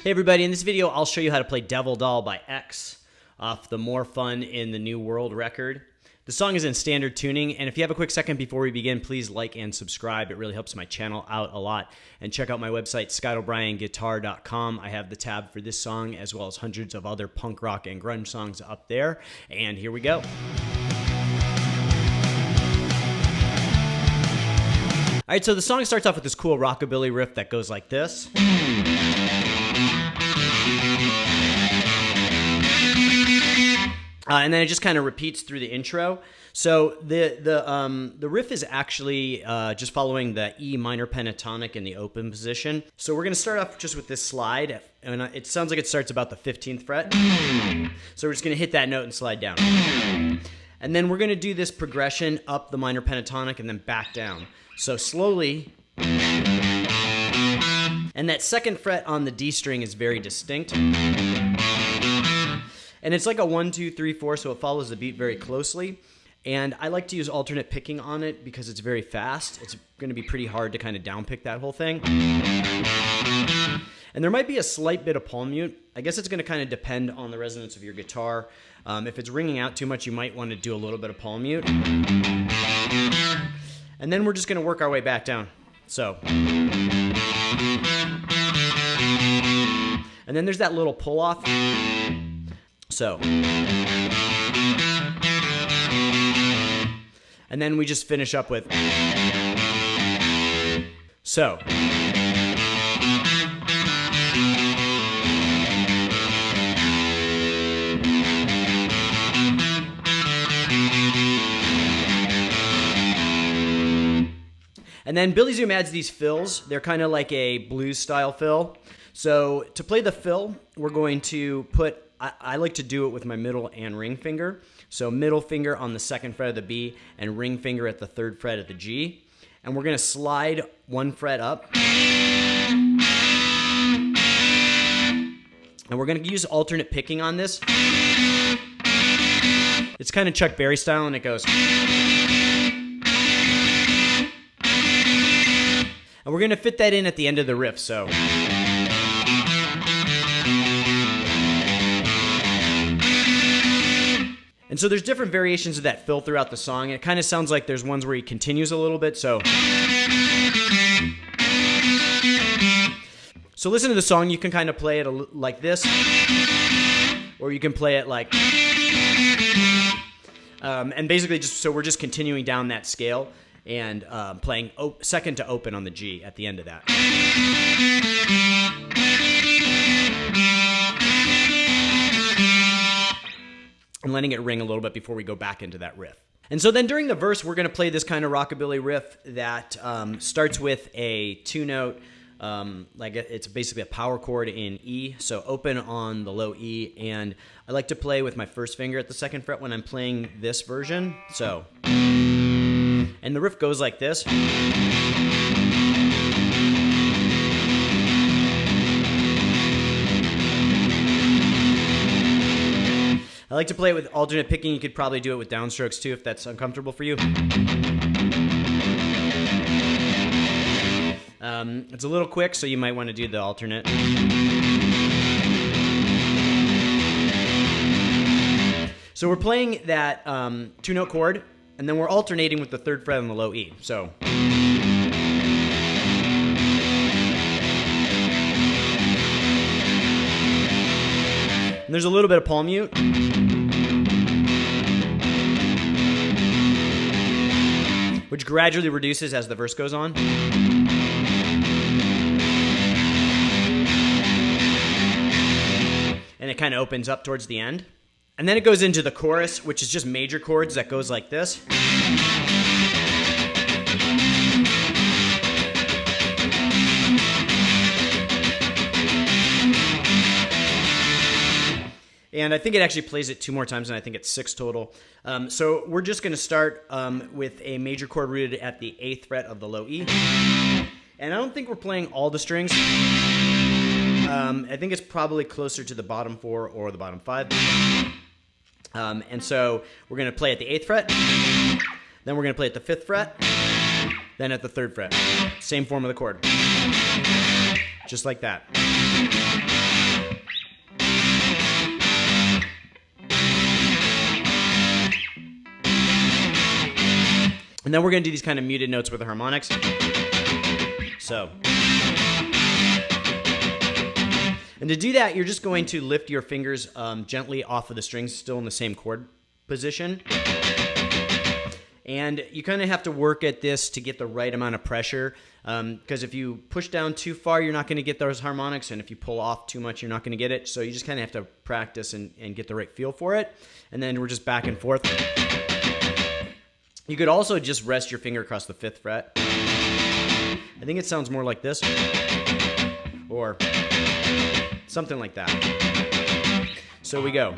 Hey everybody, in this video I'll show you how to play Devil Doll by X off the More Fun in the New World record. The song is in standard tuning, and if you have a quick second before we begin, please like and subscribe. It really helps my channel out a lot. And check out my website, scottobryanguitar.com. I have the tab for this song as well as hundreds of other punk rock and grunge songs up there. And here we go. All right, so the song starts off with this cool rockabilly riff that goes like this. And then it just kind of repeats through the intro. So the riff is actually just following the E minor pentatonic in the open position. So we're going to start off just with this slide, and it sounds like it starts about the 15th fret. So we're just going to hit that note and slide down. And then we're going to do this progression up the minor pentatonic and then back down. So slowly. And that second fret on the D string is very distinct. And it's like a 1, 2, 3, 4, so it follows the beat very closely. And I like to use alternate picking on it because it's very fast. It's going to be pretty hard to kind of downpick that whole thing. And there might be a slight bit of palm mute. I guess it's going to kind of depend on the resonance of your guitar. If it's ringing out too much, you might want to do a little bit of palm mute. And then we're just going to work our way back down. So. And then there's that little pull off. So. And then we just finish up with. So. And then Billy Zoom adds these fills. They're kind of like a blues style fill. So to play the fill, we're going to put, I like to do it with my middle and ring finger. So middle finger on the 2nd fret of the B and ring finger at the 3rd fret of the G. And we're going to slide 1 fret up. And we're going to use alternate picking on this. It's kind of Chuck Berry style, and it goes. And we're going to fit that in at the end of the riff, so. And so there's different variations of that fill throughout the song. It kind of sounds like there's ones where he continues a little bit, so. So listen to the song. You can kind of play it like this, or you can play it like. And basically, so we're just continuing down that scale and playing second to open on the G at the end of that. And letting it ring a little bit before we go back into that riff. And so then during the verse, we're going to play this kind of rockabilly riff that starts with a 2-note, like it's basically a power chord in E, so open on the low E, and I like to play with my 1st finger at the 2nd fret when I'm playing this version, so. And the riff goes like this. I like to play it with alternate picking. You could probably do it with downstrokes too if that's uncomfortable for you. It's a little quick, so you might want to do the alternate. So we're playing that 2-note chord, and then we're alternating with the 3rd fret on the low E. So. And there's a little bit of palm mute. Which gradually reduces as the verse goes on. And it kind of opens up towards the end. And then it goes into the chorus, which is just major chords that goes like this. And I think it actually plays it 2 more times, and I think it's 6 total. So we're just going to start with a major chord rooted at the 8th fret of the low E. And I don't think we're playing all the strings. I think it's probably closer to the bottom 4 or the bottom 5. And so we're going to play at the 8th fret. Then we're going to play at the 5th fret. Then at the 3rd fret. Same form of the chord. Just like that. And then we're going to do these kind of muted notes with the harmonics. So. And to do that, you're just going to lift your fingers gently off of the strings, still in the same chord position. And you kind of have to work at this to get the right amount of pressure, because if you push down too far, you're not going to get those harmonics, and if you pull off too much, you're not going to get it. So you just kind of have to practice and get the right feel for it. And then we're just back and forth. You could also just rest your finger across the 5th fret. I think it sounds more like this, or something like that. So we go.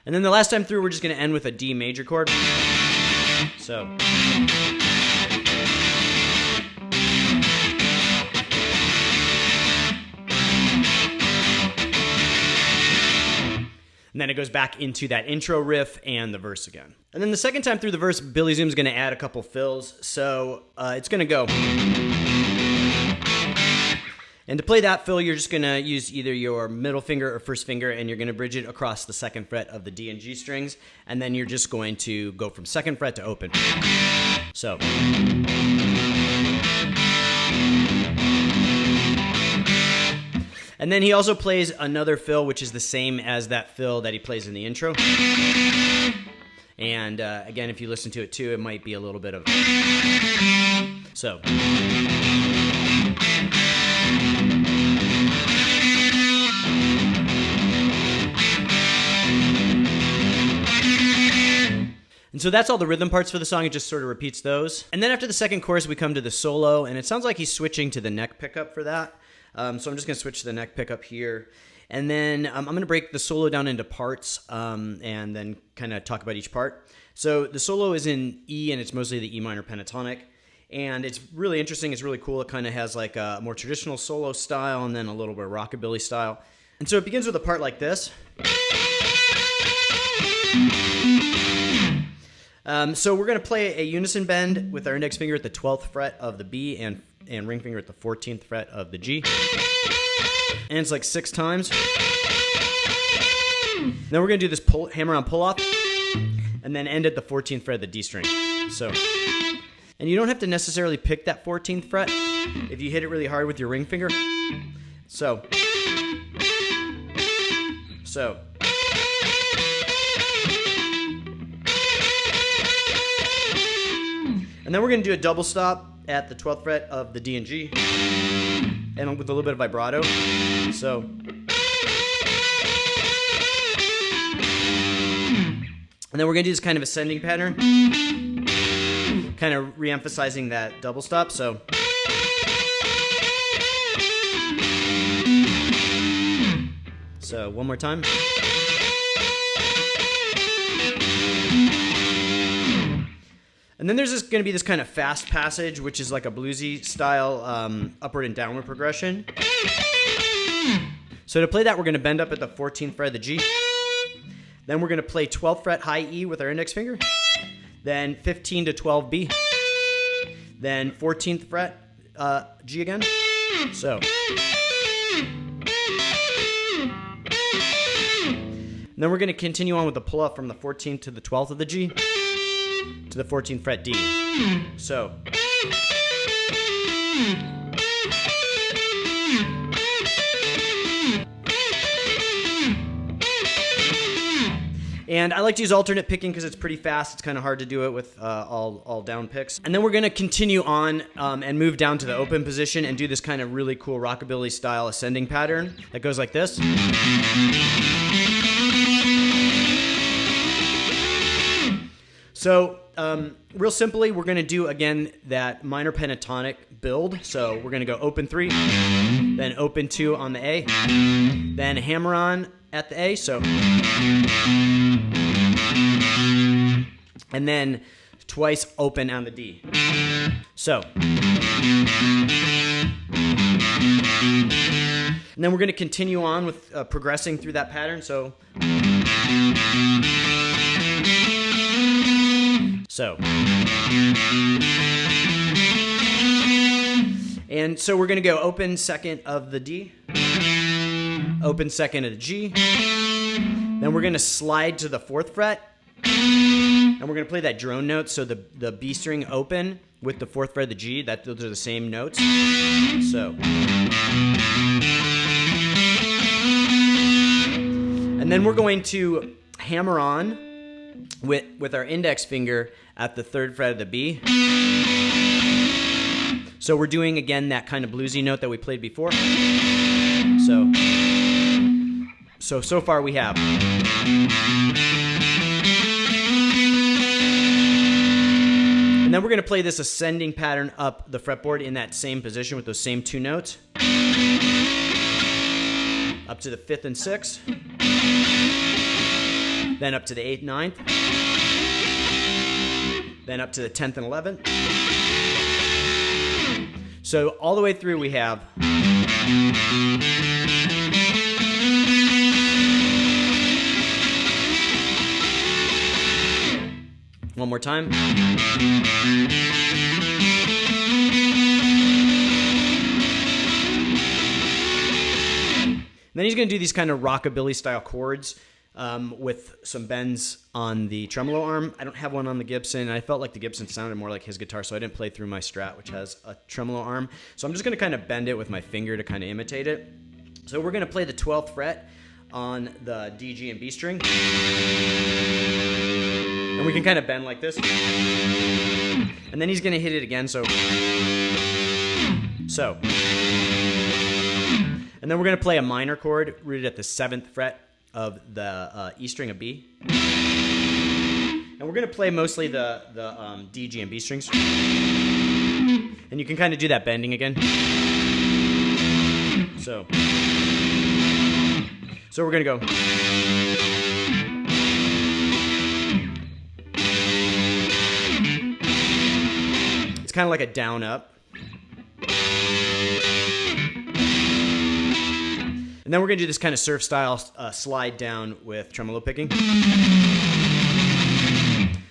And then the last time through, we're just going to end with a D major chord. So. And then it goes back into that intro riff and the verse again. And then the second time through the verse, Billy Zoom's going to add a couple fills. So it's going to go. And to play that fill, you're just going to use either your middle finger or first finger, and you're going to bridge it across the 2nd fret of the D and G strings. And then you're just going to go from 2nd fret to open. So. And then he also plays another fill, which is the same as that fill that he plays in the intro. And again, if you listen to it too, it might be a little bit of. So. And so that's all the rhythm parts for the song. It just sort of repeats those. And then after the second chorus, we come to the solo, and it sounds like he's switching to the neck pickup for that. So I'm just going to switch to the neck pickup here. And then I'm going to break the solo down into parts and then kind of talk about each part. So the solo is in E, and it's mostly the E minor pentatonic. And it's really interesting. It's really cool. It kind of has like a more traditional solo style and then a little bit of rockabilly style. And so it begins with a part like this. So we're going to play a unison bend with our index finger at the 12th fret of the B and ring finger at the 14th fret of the G. And it's like 6 times. Then we're going to do this hammer on pull off and then end at the 14th fret of the D string. So, and you don't have to necessarily pick that 14th fret if you hit it really hard with your ring finger. So. And then we're going to do a double stop at the 12th fret of the D and G, and with a little bit of vibrato. So. And then we're going to do this kind of ascending pattern, kind of re-emphasizing that double stop. So. So one more time. And then there's going to be this kind of fast passage, which is like a bluesy style upward and downward progression. So to play that, we're going to bend up at the 14th fret of the G. Then we're going to play 12th fret high E with our index finger. Then 15 to 12 B. Then 14th fret G again. So. And then we're going to continue on with the pull-off from the 14th to the 12th of the G. To the 14th fret D. So. And I like to use alternate picking because it's pretty fast. It's kind of hard to do it with all down picks. And then we're going to continue on and move down to the open position and do this kind of really cool rockabilly style ascending pattern that goes like this. So, real simply, we're going to do, again, that minor pentatonic build. So we're going to go open 3, then open 2 on the A, then hammer on at the A, so. And then twice open on the D. So. And then we're going to continue on with progressing through that pattern, so. So. And so we're going to go open second of the D, open second of the G, then we're going to slide to the 4th fret, and we're going to play that drone note, so the B string open with the 4th fret of the G, those are the same notes. So. And then we're going to hammer on with our index finger at the 3rd fret of the B. So we're doing, again, that kind of bluesy note that we played before. So far we have. And then we're going to play this ascending pattern up the fretboard in that same position with those same 2 notes. Up to the 5th and 6th. Then up to the 8th, 9th. Then up to the 10th and 11th. So all the way through we have. One more time. Then he's going to do these kind of rockabilly style chords with some bends on the tremolo arm. I don't have one on the Gibson. I felt like the Gibson sounded more like his guitar, so I didn't play through my Strat, which has a tremolo arm. So I'm just going to kind of bend it with my finger to kind of imitate it. So we're going to play the 12th fret on the D, G, and B string. And we can kind of bend like this. And then he's going to hit it again, so. And then we're going to play a minor chord rooted at the 7th fret of the E string of B. And we're going to play mostly the D, G, and B strings. And you can kind of do that bending again. So we're going to go. It's kind of like a down up. And then we're going to do this kind of surf style slide down with tremolo picking.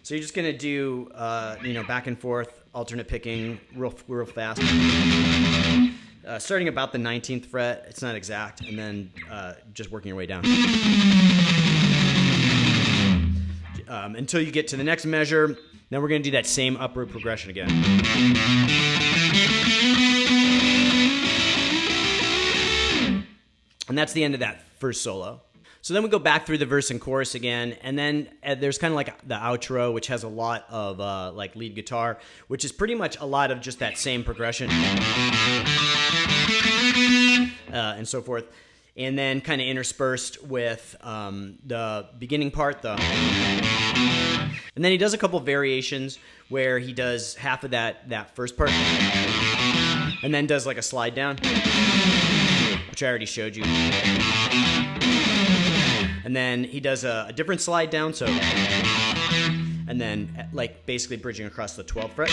So you're just going to do back and forth alternate picking real fast. Starting about the 19th fret, it's not exact, and then just working your way down. Until you get to the next measure, then we're going to do that same upward progression again. And that's the end of that first solo. So then we go back through the verse and chorus again, and then there's kind of like the outro, which has a lot of like lead guitar, which is pretty much a lot of just that same progression and so forth. And then kind of interspersed with the beginning part, and then he does a couple variations where he does half of that first part, and then does like a slide down, which I already showed you. And then he does a different slide down, and then like basically bridging across the 12th fret.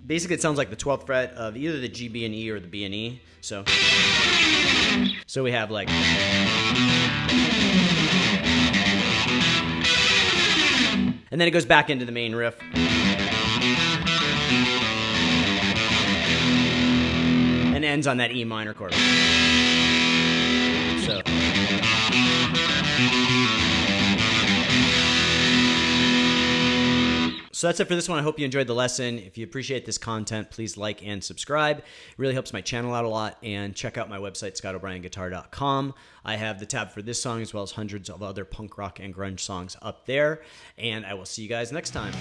Basically it sounds like the 12th fret of either the G, B, and E or the B and E. So we have like. And then it goes back into the main riff. And ends on that E minor chord. So that's it for this one. I hope you enjoyed the lesson. If you appreciate this content, please like and subscribe. It really helps my channel out a lot. And check out my website, scottobryanguitar.com. I have the tab for this song as well as hundreds of other punk rock and grunge songs up there. And I will see you guys next time.